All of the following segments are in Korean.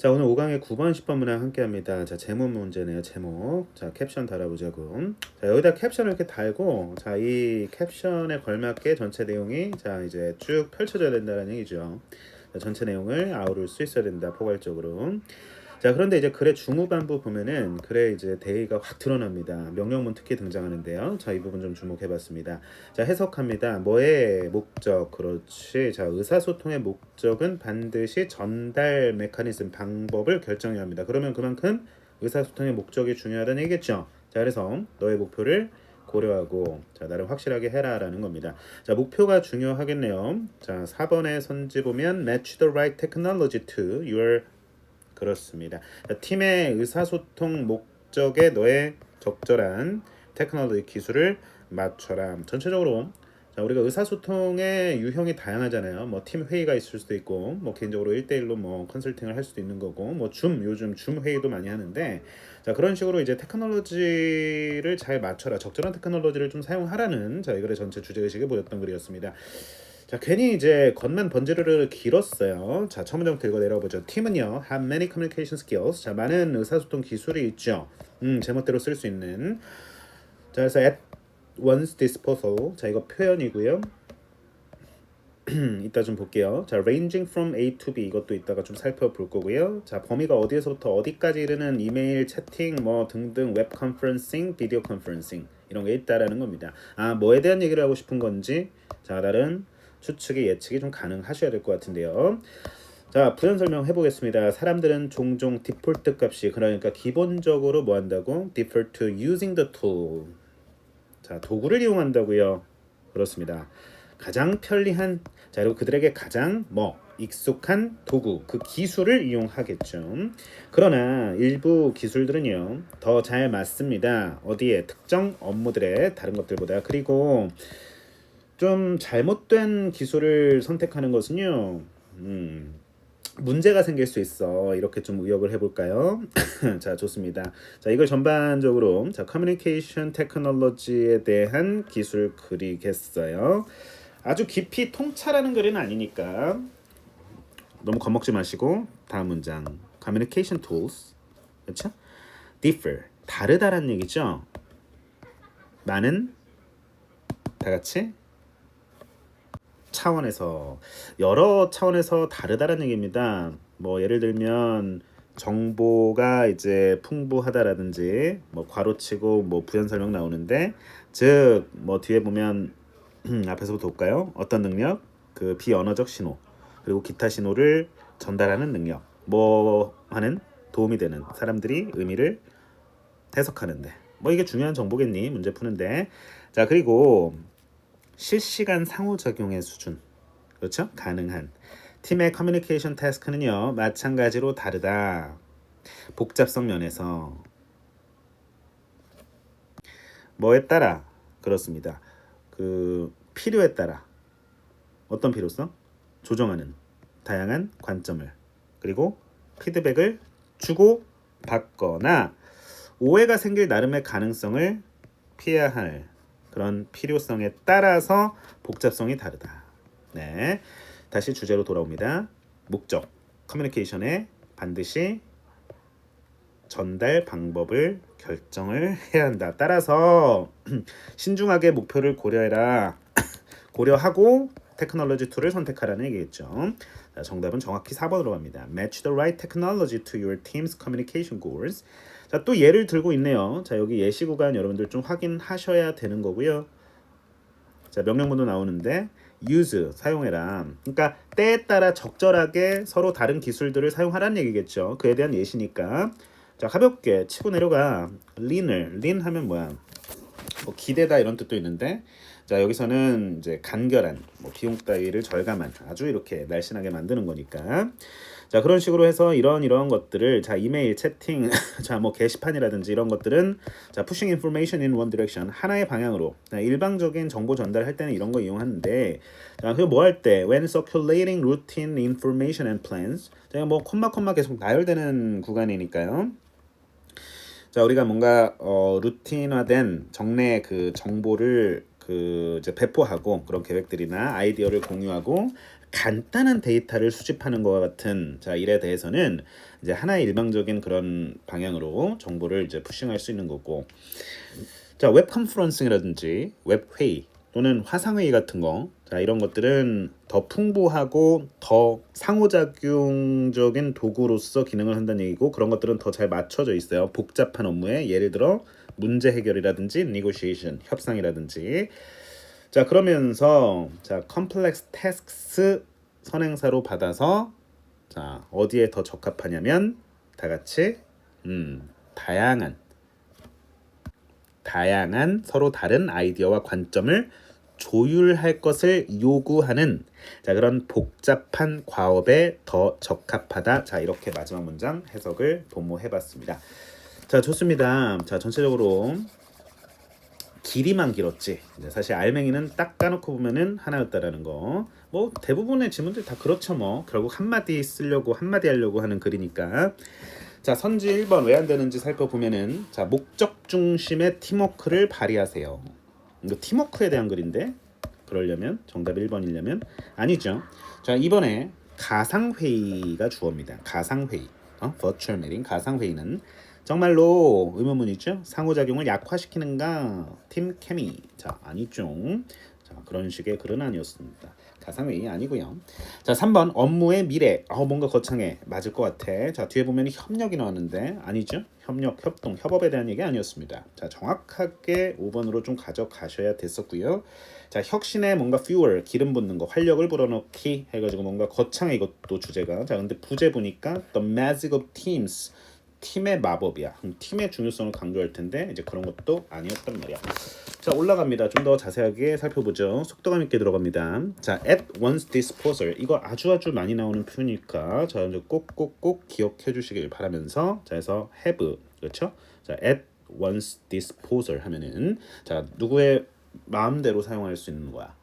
자, 오늘 5강의 9번, 10번 문항 함께 합니다. 자, 제목 문제네요. 제목. 자, 캡션 달아보자고. 자, 여기다 캡션을 이렇게 달고, 자, 이 캡션에 걸맞게 전체 내용이, 자, 이제 쭉 펼쳐져야 된다는 얘기죠. 자, 전체 내용을 아우를 수 있어야 된다. 포괄적으로. 자, 그런데 이제 글의 중후반부 보면은 글의 이제 대의가 확 드러납니다. 명령문 특히 등장하는데요. 자, 이 부분 좀 주목해봤습니다. 자, 해석합니다. 뭐의 목적? 그렇지. 자, 의사소통의 목적은 반드시 전달 메커니즘 방법을 결정해야 합니다. 그러면 그만큼 의사소통의 목적이 중요하다는 얘기겠죠. 자, 그래서 너의 목표를 고려하고 자, 나를 확실하게 해라라는 겁니다. 자, 목표가 중요하겠네요. 자, 4번의 선지 보면 match the right technology to your 그렇습니다. 팀의 의사소통 목적에 너의 적절한 테크놀로지 기술을 맞춰라. 전체적으로 자, 우리가 의사소통의 유형이 다양하잖아요. 뭐 팀 회의가 있을 수도 있고, 뭐 개인적으로 1대1로 뭐 컨설팅을 할 수도 있는 거고, 뭐 요즘 줌 회의도 많이 하는데, 자, 그런 식으로 이제 테크놀로지를 잘 맞춰라. 적절한 테크놀로지를 좀 사용하라는 자, 이거의 전체 주제의식을 보였던 글이었습니다. 자, 괜히 이제 겉만 번지르르 길었어요. 자, 첫 문제부터 읽어 내려보죠. 팀은요, have many communication skills. 자, 많은 의사소통 기술이 있죠. 제멋대로 쓸 수 있는. 자, 그래서 at one's disposal. 자, 이거 표현이고요. 이따 좀 볼게요. 자, ranging from A to B 이것도 이따가 좀 살펴볼 거고요. 자, 범위가 어디에서부터 어디까지 이르는 이메일, 채팅, 뭐 등등 웹 컨퍼런싱, 비디오 컨퍼런싱 이런 게 있다라는 겁니다. 아, 뭐에 대한 얘기를 하고 싶은 건지 자, 다른 추측이 예측이 좀 가능하셔야 될 것 같은데요. 자, 부연 설명 해보겠습니다. 사람들은 종종 디폴트 값이 그러니까 기본적으로 뭐 한다고? default to using the tool. 자, 도구를 이용한다고요. 그렇습니다. 가장 편리한 자, 그리고 그들에게 가장 뭐 익숙한 도구, 그 기술을 이용하겠죠. 그러나 일부 기술들은요, 더 잘 맞습니다. 어디에? 특정 업무들의 다른 것들보다. 그리고 좀 잘못된 기술을 선택하는 것은요, 문제가 생길 수 있어. 이렇게 좀 의역을 해볼까요? 자, 좋습니다. 자, 이걸 전반적으로 자, 커뮤니케이션 테크놀로지에 대한 기술 글이겠어요. 아주 깊이 통찰하는 글은 아니니까 너무 겁먹지 마시고 다음 문장 communication tools 그렇죠? differ 다르다란 얘기죠. 많은 다 같이 차원에서 여러 차원에서 다르다는 얘기입니다. 뭐 예를 들면 정보가 이제 풍부하다라든지 뭐 괄호치고 뭐 부연 설명 나오는데 즉 뭐 뒤에 보면 앞에서부터 볼까요? 어떤 능력? 그 비언어적 신호 그리고 기타 신호를 전달하는 능력 뭐 하는 도움이 되는 사람들이 의미를 해석하는데 뭐 이게 중요한 정보겠니? 문제 푸는데 자 그리고 실시간 상호작용의 수준 그렇죠? 가능한 팀의 커뮤니케이션 태스크는요 마찬가지로 다르다 복잡성 면에서 뭐에 따라 그렇습니다 그 필요에 따라 어떤 필요성? 조정하는 다양한 관점을 그리고 피드백을 주고 받거나 오해가 생길 나름의 가능성을 피해야 할 그런 필요성에 따라서 복잡성이 다르다. 네, 다시 주제로 돌아옵니다. 목적, 커뮤니케이션에 반드시 전달 방법을 결정을 해야 한다. 따라서 신중하게 목표를 고려해라. 고려하고 테크놀로지 툴을 선택하라는 얘기겠죠. 자, 정답은 정확히 4번으로 갑니다. Match the right technology to your team's communication goals. 자, 또 예를 들고 있네요. 자, 여기 예시 구간 여러분들 좀 확인하셔야 되는 거고요. 자, 명령문도 나오는데 use 사용해라. 그러니까 때에 따라 적절하게 서로 다른 기술들을 사용하라는 얘기겠죠. 그에 대한 예시니까. 자, 가볍게 치고 내려가. lean 하면 뭐야? 뭐 기대다 이런 뜻도 있는데 자 여기서는 이제 간결한 뭐 비용 따위를 절감한 아주 이렇게 날씬하게 만드는 거니까 자 그런 식으로 해서 이런 것들을 자 이메일 채팅 자 뭐 게시판이라든지 이런 것들은 자 pushing information in one direction 하나의 방향으로 자, 일방적인 정보 전달할 때는 이런 거 이용하는데 자 그 뭐 할 때 when circulating routine information and plans 자 뭐 콤마 계속 나열되는 구간이니까요. 자 우리가 뭔가 루틴화된 정례 그 정보를 그 이제 배포하고 그런 계획들이나 아이디어를 공유하고 간단한 데이터를 수집하는 것과 같은 자 일에 대해서는 이제 하나의 일방적인 그런 방향으로 정보를 이제 푸싱할 수 있는 거고, 자 웹 컨퍼런싱이라든지 웹 회의 또는 화상 회의 같은 거, 자 이런 것들은 더 풍부하고 더 상호작용적인 도구로서 기능을 한다는 얘기고, 그런 것들은 더 잘 맞춰져 있어요. 복잡한 업무에 예를 들어 문제 해결이라든지 negotiation 협상이라든지. 자 그러면서 자 complex tasks 선행사로 받아서 자 어디에 더 적합하냐면 다 같이 다양한 서로 다른 아이디어와 관점을 조율할 것을 요구하는 자 그런 복잡한 과업에 더 적합하다. 자 이렇게 마지막 문장 해석을 도모해봤습니다. 자 좋습니다. 자 전체적으로 길이만 길었지. 사실 알맹이는 딱 까놓고 보면은 하나였다라는 거. 뭐 대부분의 지문들 다 그렇죠. 뭐 결국 한마디 쓰려고 한마디 하려고 하는 글이니까. 자 선지 1번 왜 안 되는지 살펴보면은 자 목적 중심의 팀워크를 발휘하세요. 이거 팀워크에 대한 글인데 그러려면 정답 1번이려면 아니죠. 자 이번에 가상회의가 주어입니다. 가상회의, virtual meeting, 가상회의는 정말로 의문문이죠. 상호작용을 약화시키는가? 팀 케미. 자 아니죠. 자 그런 식의 글은 아니었습니다. 가상회의 아니고요. 자 3번 업무의 미래. 뭔가 거창해. 맞을 것 같아. 자 뒤에 보면 협력이 나왔는데 아니죠. 협력, 협동, 협업에 대한 얘기 아니었습니다. 자 정확하게 5번으로 좀 가져가셔야 됐었고요. 자 혁신에 뭔가 fuel, 기름 붓는 거, 활력을 불어넣기 해가지고 뭔가 거창해 이것도 주제가. 자 근데 부제 보니까 the magic of teams, 팀의 마법이야. 팀의 중요성을 강조할 텐데 이제 그런 것도 아니었단 말이야. 자 올라갑니다. 좀 더 자세하게 살펴보죠. 속도감 있게 들어갑니다. 자 at once disposal 이거 아주 많이 나오는 표현이니까 자 이제 꼭꼭꼭 기억해 주시길 바라면서 자 해서 have 그렇죠? 자 at once disposal 하면은 자 누구의 마음대로 사용할 수 있는 거야.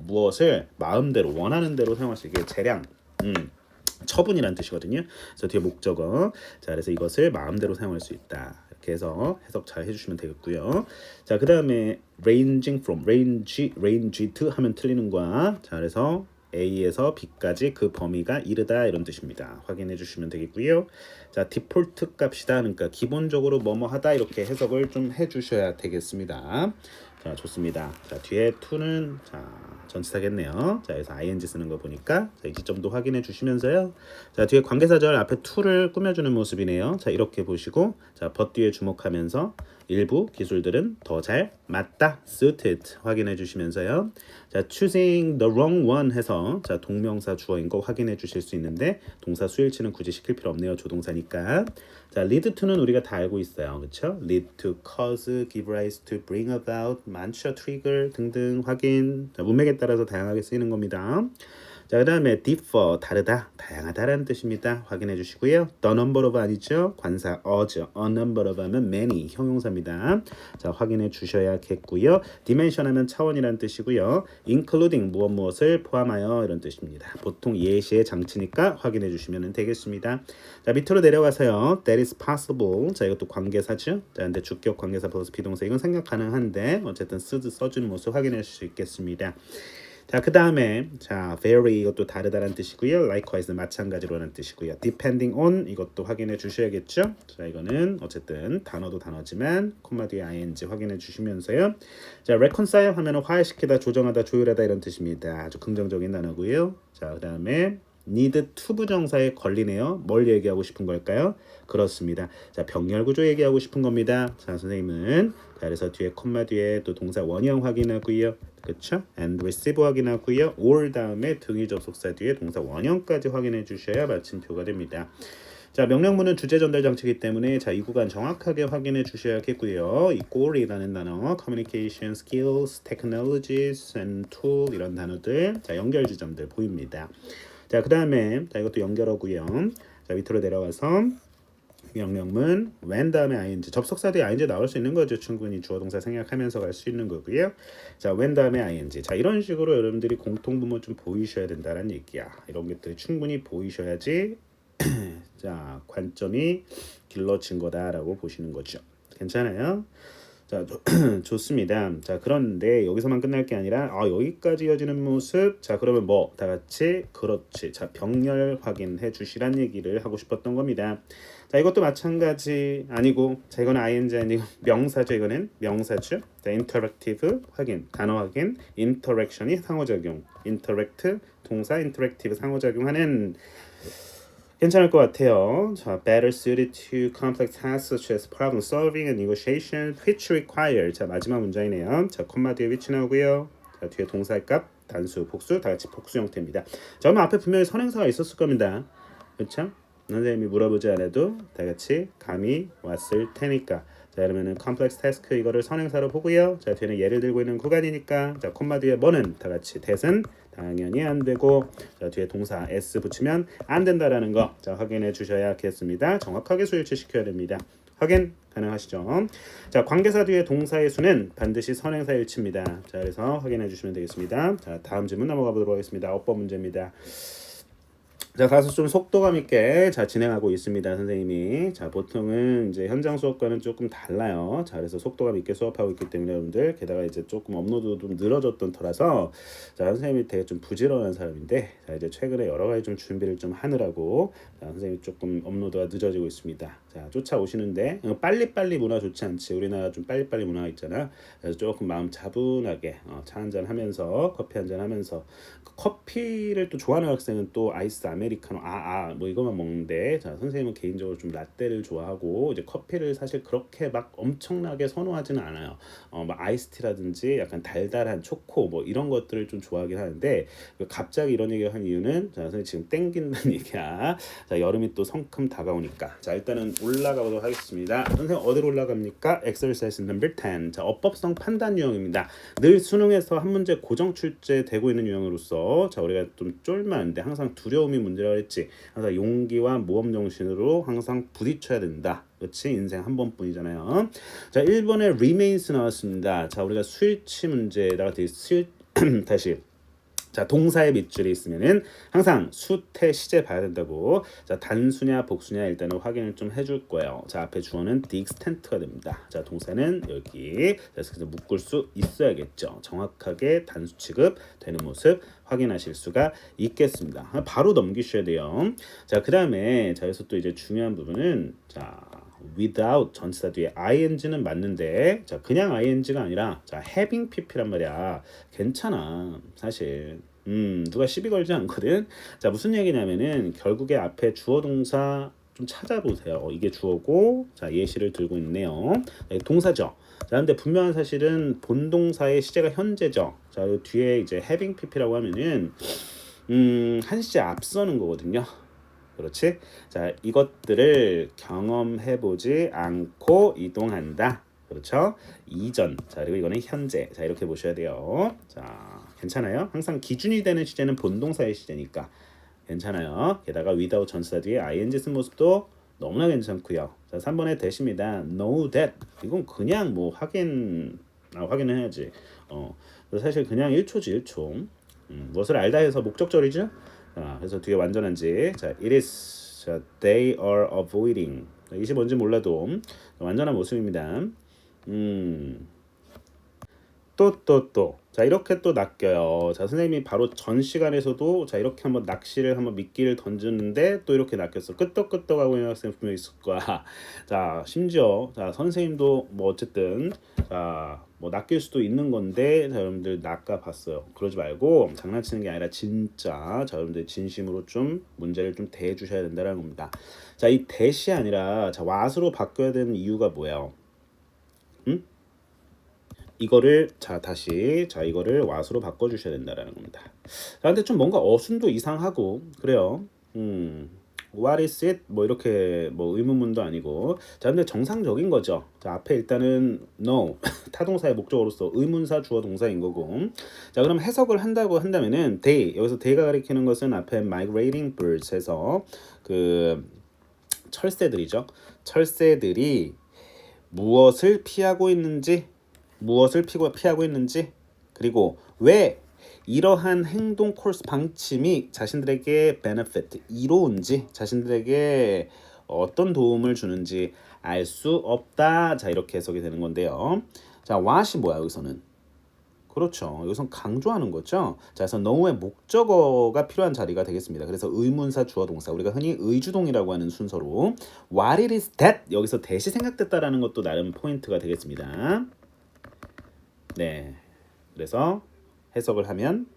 무엇을 마음대로 원하는 대로 사용할 수 있게 재량. 처분이란 뜻이거든요. 그래서 뒤에 목적어. 자, 그래서 이것을 마음대로 사용할 수 있다. 이렇게 해서 해석 잘 해주시면 되겠고요. 자, 그 다음에 ranging from, range to 하면 틀리는 거야. 자, 그래서 A에서 B까지 그 범위가 이르다 이런 뜻입니다. 확인해 주시면 되겠고요. 자, 디폴트 값이다. 그러니까 기본적으로 뭐뭐 하다 이렇게 해석을 좀 해주셔야 되겠습니다. 자, 좋습니다. 자, 뒤에 to는 자 전치사겠네요. 자, 그래서 ing 쓰는 거 보니까 자, 이 지점도 확인해 주시면서요. 자, 뒤에 관계사절 앞에 to를 꾸며주는 모습이네요. 자, 이렇게 보시고 자, but 뒤에 주목하면서 일부 기술들은 더 잘 맞다, suited 확인해 주시면서요. 자, choosing the wrong one 해서 자, 동명사 주어인 거 확인해 주실 수 있는데 동사 수일치는 굳이 시킬 필요 없네요. 조동사니까. 자, lead to는 우리가 다 알고 있어요. 그렇죠? lead to, cause, give rise to, bring about, 많죠. trigger 등등 확인. 자, 문맥에 따라서 다양하게 쓰이는 겁니다. 자, 그 다음에 differ, 다르다, 다양하다라는 뜻입니다. 확인해 주시고요. the number of 아니죠? 관사 어죠. a number of 하면 many, 형용사입니다. 자, 확인해 주셔야겠고요. dimension 하면 차원이라는 뜻이고요. including, 무엇을 포함하여 이런 뜻입니다. 보통 예시의 장치니까 확인해 주시면 되겠습니다. 자, 밑으로 내려가서요. that is possible. 자, 이것도 관계사죠. 자, 근데 주격 관계사 플러스 비동사 이건 생각 가능한데 어쨌든 써주는 모습 확인할 수 있겠습니다. 자, 그 다음에 자 very 이것도 다르다라는 뜻이고요. likewise 마찬가지로라는 뜻이고요. depending on 이것도 확인해 주셔야겠죠. 자, 이거는 어쨌든 단어도 단어지만 콤마 뒤에 ing 확인해 주시면서요. 자, reconcile 하면은 화해시키다, 조정하다, 조율하다 이런 뜻입니다. 아주 긍정적인 단어고요. 자, 그 다음에 need to 부정사에 걸리네요. 뭘 얘기하고 싶은 걸까요? 그렇습니다. 자, 병렬 구조 얘기하고 싶은 겁니다. 자, 선생님은 자, 그래서 뒤에 콤마 뒤에 또 동사 원형 확인하고요. 그렇죠? and receive 확인하고요. or 다음에 등위 접속사 뒤에 동사 원형까지 확인해 주셔야 마침표가 됩니다. 자, 명령문은 주제 전달 장치이기 때문에 자, 이 구간 정확하게 확인해 주셔야겠고요. 이 goal이라는 단어, communication skills, technologies and tool 이런 단어들, 자, 연결 지점들 보입니다. 자, 그 다음에 자, 이것도 연결하고요. 자, 밑으로 내려가서 명령문 when 다음에 ing, 접속사 뒤에 ing 나올 수 있는 거죠. 충분히 주어 동사 생략하면서 갈 수 있는 거고요. 자, when 다음에 ing. 자, 이런 식으로 여러분들이 공통분모 좀 보이셔야 된다는 얘기야. 이런 것들이 충분히 보이셔야지 자, 관점이 길러진 거다라고 보시는 거죠. 괜찮아요? 자, 좋습니다. 자, 그런데 여기서만 끝날 게 아니라 여기까지 이어지는 모습. 자, 그러면 뭐 다 같이 그렇지. 자, 병렬 확인해 주시란 얘기를 하고 싶었던 겁니다. 자, 이것도 마찬가지 아니고, 자, 이거는 ing 아니고 명사죠. 이거는 명사죠. 자, interactive 확인, 단어 확인, interaction이 상호작용, interact 동사, interactive 상호작용하는. 괜찮을 것 같아요. 자, better suited to complex tasks such as problem solving and negotiation, which require. 자, 마지막 문장이네요. 자, 콤마 뒤에 which 나오고요. 자, 뒤에 동사의 값, 단수, 복수, 다 같이 복수 형태입니다. 자, 그럼 앞에 분명히 선행사가 있었을 겁니다. 그렇죠? 선생님이 물어보지 않아도 다 같이 감이 왔을 테니까. 자, 그러면은 complex task 이거를 선행사로 보고요. 자, 뒤에는 예를 들고 있는 구간이니까. 자, 콤마 뒤에 뭐는 다 같이 that은 당연히 안 되고, 자, 뒤에 동사 s 붙이면 안 된다라는 거, 자, 확인해 주셔야겠습니다. 정확하게 수일치 시켜야 됩니다. 확인 가능하시죠? 자, 관계사 뒤에 동사의 수는 반드시 선행사 일치입니다. 자, 그래서 확인해 주시면 되겠습니다. 자, 다음 질문 넘어가 보도록 하겠습니다. 어법 문제입니다. 자, 가서 좀 속도감 있게 자 진행하고 있습니다, 선생님이. 자, 보통은 이제 현장 수업과는 조금 달라요. 자, 그래서 속도감 있게 수업하고 있기 때문에 여러분들, 게다가 이제 조금 업로드도 좀 늘어졌던 터라서, 자, 선생님이 되게 좀 부지런한 사람인데, 자, 이제 최근에 여러 가지 좀 준비를 좀 하느라고, 자, 선생님이 조금 업로드가 늦어지고 있습니다. 자, 쫓아오시는데 빨리빨리 문화 좋지 않지. 우리나라 좀 빨리빨리 문화가 있잖아. 그래서 조금 마음 차분하게 차 한잔 하면서, 커피 한잔 하면서. 커피를 또 좋아하는 학생은 또 아이스 아메리카노 뭐 이것만 먹는데, 자, 선생님은 개인적으로 좀 라떼를 좋아하고, 이제 커피를 사실 그렇게 막 엄청나게 선호하지는 않아요. 뭐 아이스티라든지 약간 달달한 초코 뭐 이런 것들을 좀 좋아하긴 하는데, 갑자기 이런 얘기를 한 이유는, 자, 선생님 지금 땡긴다는 얘기야. 자, 여름이 또 성큼 다가오니까. 자, 일단은 올라가 보도록 하겠습니다. 선생님 어디로 올라갑니까? exercise number 10. 자, 어법성 판단 유형입니다. 늘 수능에서 한 문제 고정 출제되고 있는 유형으로서, 자, 우리가 좀 쫄면 안 돼. 항상 두려움이 문제라고 했지. 항상 용기와 모험 정신으로 항상 부딪혀야 된다. 그렇지? 인생 한 번뿐이잖아요. 자, 1번에 remains 나왔습니다. 자, 우리가 수일치 문제에다가 다시, 자, 동사의 밑줄이 있으면은 항상 수태 시제 봐야 된다고. 자, 단수냐 복수냐 일단은 확인을 좀 해줄 거예요. 자, 앞에 주어는 the extent가 됩니다. 자, 동사는 여기. 그래서 묶을 수 있어야겠죠. 정확하게 단수 취급 되는 모습 확인하실 수가 있겠습니다. 바로 넘기셔야 돼요. 자, 그 다음에, 자, 여기서 또 이제 중요한 부분은, 자, without 전치사 뒤에 ing는 맞는데, 자, 그냥 ing가 아니라, 자, having pp란 말이야. 괜찮아, 사실. 누가 시비 걸지 않거든. 자, 무슨 얘기냐면은 결국에 앞에 주어 동사 좀 찾아보세요. 이게 주어고, 자, 예시를 들고 있네요. 네, 동사죠. 자, 근데 분명한 사실은 본동사의 시제가 현재죠. 자, 이 뒤에 이제 having pp라고 하면은 한 시제 앞서는 거거든요. 그렇지? 자, 이것들을 경험해보지 않고 이동한다. 그렇죠? 이전. 자, 그리고 이거는 현재. 자, 이렇게 보셔야 돼요. 자, 괜찮아요? 항상 기준이 되는 시제는 본동사의 시제니까 괜찮아요. 게다가 without 전치사 뒤에 ing 쓴 모습도 너무나 괜찮고요. 자, 3번의 that입니다. know that. 이건 그냥 뭐 확인을 해야지. 사실 그냥 1초지 1초. 무엇을 알다 해서 목적절이죠? 자, 그래서 뒤에 완전한지. 자, it is. 자, they are avoiding. 이게 뭔지 몰라도 완전한 모습입니다. 또. 자, 이렇게 또 낚여요. 자, 선생님이 바로 전 시간에서도, 자, 이렇게 한번 낚시를 한번 미끼를 던졌는데 또 이렇게 낚였어. 끄떡끄떡하고 있는 학생 분명히 있을 거야. 자, 심지어, 자, 선생님도 뭐 어쨌든, 자, 뭐 낚일 수도 있는 건데, 자, 여러분들 낚아봤어요. 그러지 말고 장난치는 게 아니라 진짜, 자, 여러분들 진심으로 좀 문제를 좀 대해 주셔야 된다는 겁니다. 자, 이 대시 아니라, 자, what으로 바꿔야 되는 이유가 뭐예요? 이거를, 자, 다시, 자, 이거를 what으로 바꿔주셔야 된다라는 겁니다. 자, 근데 좀 뭔가 어순도 이상하고 그래요. What is it? 뭐 이렇게 뭐 의문문도 아니고. 자, 근데 정상적인 거죠. 자, 앞에 일단은 no 타동사의 목적어로서 의문사 주어 동사인 거고. 자, 그럼 해석을 한다고 한다면은 they, 여기서 they가 가리키는 것은 앞에 migrating birds 해서 그 철새들이죠. 철새들이 무엇을 피하고 있는지, 그리고 왜 이러한 행동 코urse 방침이 자신들에게 benefit, 이로운지, 자신들에게 어떤 도움을 주는지 알 수 없다. 자, 이렇게 해석이 되는 건데요. 자, what이 뭐야 여기서는? 그렇죠. 여기선 강조하는 거죠. 자, 그래서 know의 목적어가 필요한 자리가 되겠습니다. 그래서 의문사, 주어, 동사. 우리가 흔히 의주동이라고 하는 순서로 what it is that 여기서 that이 생략됐다라는 것도 나름 포인트가 되겠습니다. 네. 그래서 해석을 하면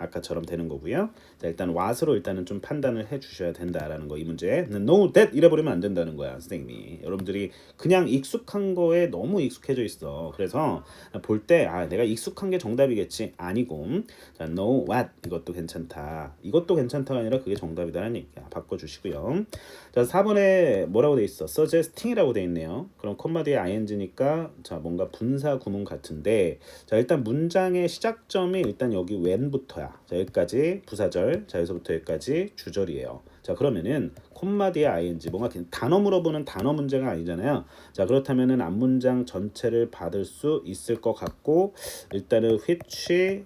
아까처럼 되는 거고요. 자, 일단 what으로 일단은 좀 판단을 해 주셔야 된다라는 거 이 문제. no that 이래 버리면 안 된다는 거야, 선생님이. 여러분들이 그냥 익숙한 거에 너무 익숙해져 있어. 그래서 볼 때 내가 익숙한 게 정답이겠지. 아니고. 자, no what 이것도 괜찮다. 이것도 괜찮다가 아니라 그게 정답이다라는 얘기야. 바꿔 주시고요. 자, 4번에 뭐라고 돼 있어? suggesting이라고 돼 있네요. 그럼 콤마 뒤에 ing니까 자, 뭔가 분사 구문 같은데 자, 일단 문장의 시작점이 일단 여기 when부터야. 자, 여기까지 부사절. 자, 여기서부터 여기까지 주절이에요. 자, 그러면은 콤마 뒤에 ing 뭔가 단어 물어보는 단어 문제가 아니잖아요. 자, 그렇다면은 앞문장 전체를 받을 수 있을 것 같고 일단은 which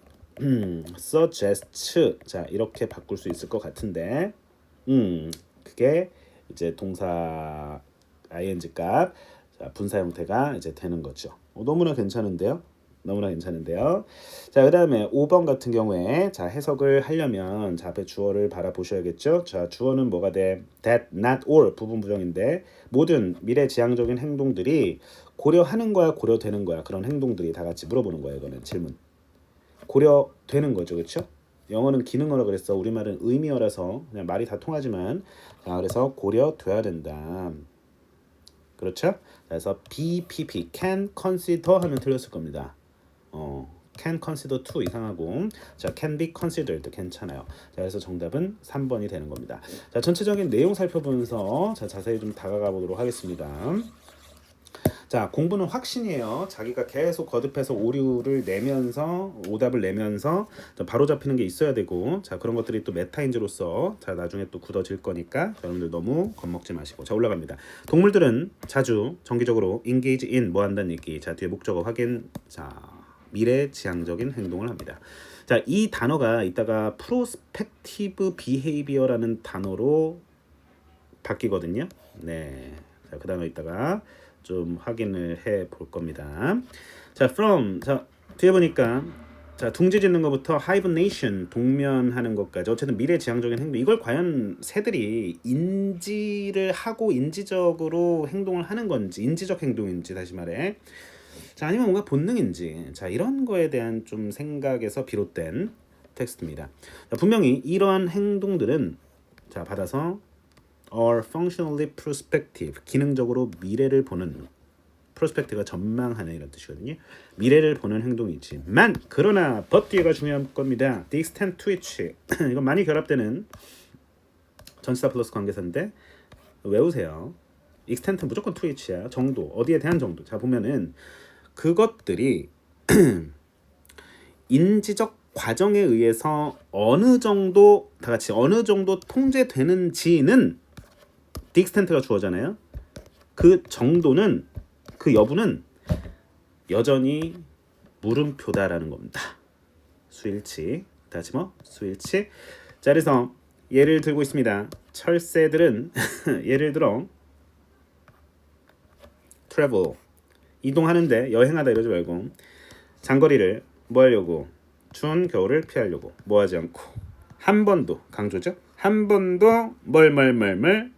suggest 자, 이렇게 바꿀 수 있을 것 같은데 그게 이제 동사 ing 값 자, 분사 형태가 이제 되는 거죠. 너무나 괜찮은데요. 너무나 괜찮은데요. 자, 그다음에 5번 같은 경우에 자, 해석을 하려면 자, 앞에 주어를 바라보셔야겠죠. 자, 주어는 뭐가 돼? that, not, or 부분 부정인데 모든 미래 지향적인 행동들이 고려하는 거야, 고려되는 거야. 그런 행동들이 다 같이 물어보는 거예요. 이거는 질문. 고려되는 거죠. 그렇죠? 영어는 기능어라 그랬어. 우리말은 의미어라서 그냥 말이 다 통하지만 자, 그래서 고려돼야 된다. 그렇죠? 그래서 BPP can consider 하면 틀렸을 겁니다. can consider to 이상하고 자, can be considered 괜찮아요. 자, 그래서 정답은 3번이 되는 겁니다. 자, 전체적인 내용 살펴보면서 자, 자세히 좀 다가가 보도록 하겠습니다. 자, 공부는 확신이에요. 자기가 계속 거듭해서 오류를 내면서 오답을 내면서 바로 잡히는 게 있어야 되고 자, 그런 것들이 또 메타인지로서 자, 나중에 또 굳어질 거니까 여러분들 너무 겁먹지 마시고 자, 올라갑니다. 동물들은 자주 정기적으로 engage in 뭐 한다는 얘기. 자, 뒤에 목적어 확인. 자, 미래 지향적인 행동을 합니다. 자, 이 단어가 이따가 prospective behavior라는 단어로 바뀌거든요. 네. 자, 그 단어 이따가 좀 확인을 해 볼 겁니다. 자, from 자, 뒤에 보니까 자, 둥지 짓는 것부터 hibernation 동면하는 것까지 어쨌든 미래 지향적인 행동 이걸 과연 새들이 인지를 하고 인지적으로 행동을 하는 건지 인지적 행동인지 다시 말해 자, 아니면 뭔가 본능인지 자, 이런 거에 대한 좀 생각에서 비롯된 텍스트입니다. 자, 분명히 이러한 행동들은 자, 받아서 are functionally prospective 기능적으로 미래를 보는 prospect가 전망하는 이런 뜻이거든요. 미래를 보는 행동이지만 그러나 but 뒤에가 중요한 겁니다. the extent to which 이건 많이 결합되는 전치사 플러스 관계사인데 외우세요. extent는 무조건 to which야. 정도 어디에 대한 정도. 자, 보면은 그것들이 인지적 과정에 의해서 어느 정도 다 같이 어느 정도 통제되는지는 the extent가 주어잖아요. 그 정도는 그 여부는 여전히 물음표다라는 겁니다. 수일치 다시 수일치. 자, 그래서 예를 들고 있습니다. 철새들은 예를 들어 travel 이동하는데 여행하다 이러지 말고 장거리를 뭐 하려고 추운 겨울을 피하려고 뭐 하지 않고 한 번도 강조죠. 한 번도 뭘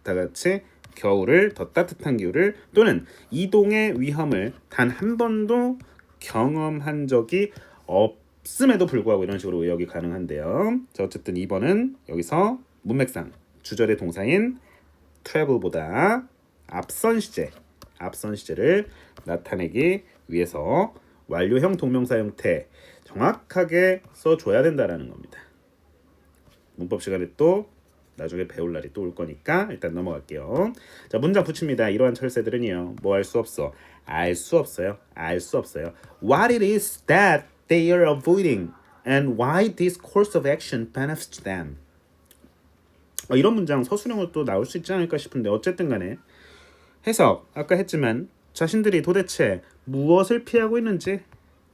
다 같이 겨울을 더 따뜻한 겨울을 또는 이동의 위험을 단 한 번도 경험한 적이 없음에도 불구하고 이런 식으로 의역이 가능한데요. 자, 어쨌든 2번은 여기서 문맥상 주절의 동사인 travel보다 앞선 시제를 나타내기 위해서 완료형 동명사 형태 정확하게 써줘야 된다라는 겁니다. 문법 시간에 또 나중에 배울 날이 또 올 거니까 일단 넘어갈게요. 자, 문장 붙입니다. 이러한 철새들은요. 뭐 할 수 없어? 알 수 없어요. 알 수 없어요. What it is that they are avoiding and why this course of action benefits them. 이런 문장 서술형으로 또 나올 수 있지 않을까 싶은데 어쨌든 간에 해석 아까 했지만 자신들이 도대체 무엇을 피하고 있는지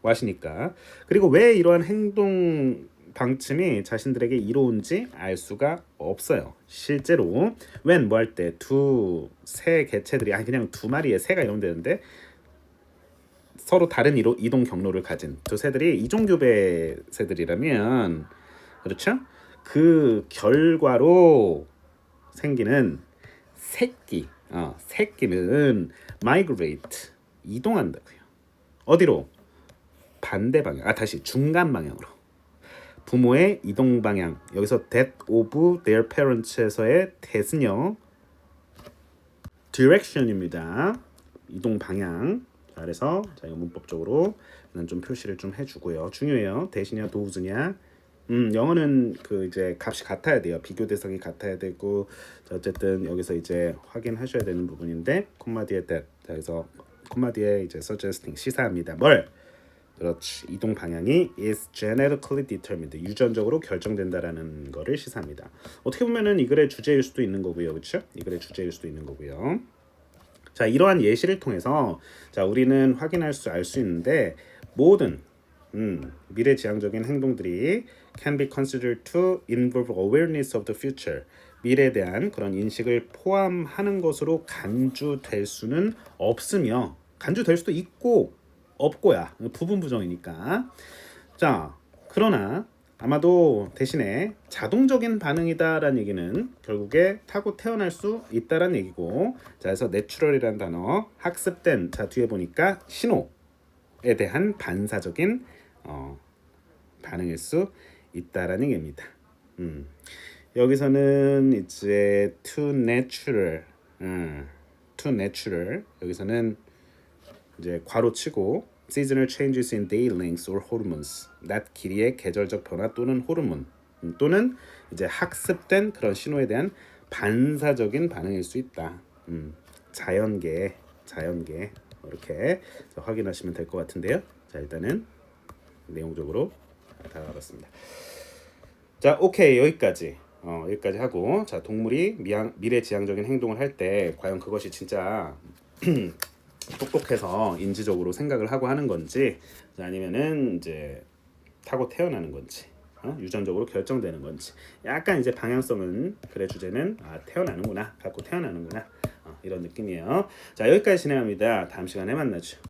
아시니까 그리고 왜 이러한 행동 방침이 자신들에게 이로운지 알 수가 없어요. 실제로 when 뭐 할 때 새 개체들이 그냥 두 마리의 새가 이동되는데 서로 다른 이동 경로를 가진 두 새들이 이종교배 새들이라면 그렇죠? 그 결과로 생기는 새끼는 migrate 이동한다고요. 어디로? 반대 방향. 다시 중간 방향으로. 부모의 이동 방향. 여기서 that of their parents에서의 that은요. direction입니다. 이동 방향. 자, 그래서 자, 이거 문법적으로 좀 표시를 좀 해주고요. 중요해요. that이냐 does냐. 영어는 그 이제 값이 같아야 돼요. 비교 대상이 같아야 되고 자, 어쨌든 여기서 이제 확인하셔야 되는 부분인데 콤마 뒤에 that. 자, 그래서 콤마 뒤에 이제 suggesting 시사합니다. 뭘? 그렇지. 이동 방향이 is genetically determined. 유전적으로 결정된다라는 거를 시사합니다. 어떻게 보면은 이 글의 주제일 수도 있는 거고요. 그렇죠? 이 글의 주제일 수도 있는 거고요. 자, 이러한 예시를 통해서 자, 우리는 알 수 있는데 모든 미래지향적인 행동들이 can be considered to involve awareness of the future. 미래에 대한 그런 인식을 포함하는 것으로 간주될 수는 없으며 간주될 수도 있고 없고야 부분 부정이니까. 자, 그러나 아마도 대신에 자동적인 반응이다라는 얘기는 결국에 타고 태어날 수 있다라는 얘기고. 자, 그래서 내추럴이라는 단어 학습된 자 뒤에 보니까 신호에 대한 반사적인 반응일 수 있다라는 얘기입니다. 여기서는 이제 to natural 여기서는 이제 괄호치고 seasonal changes in day lengths or hormones 낮 길이의 계절적 변화 또는 호르몬 또는 이제 학습된 그런 신호에 대한 반사적인 반응일 수 있다. 자연계 이렇게 확인하시면 될 것 같은데요. 자, 일단은 내용적으로 다가봤습니다. 자, 오케이. 여기까지 하고 자, 동물이 미래지향적인 행동을 할 때 과연 그것이 진짜 똑똑해서 인지적으로 생각을 하고 하는 건지 아니면은 이제 타고 태어나는 건지 유전적으로 결정되는 건지 약간 이제 방향성은 글의 주제는 태어나는구나 갖고 태어나는구나 이런 느낌이에요. 자, 여기까지 진행합니다. 다음 시간에 만나죠.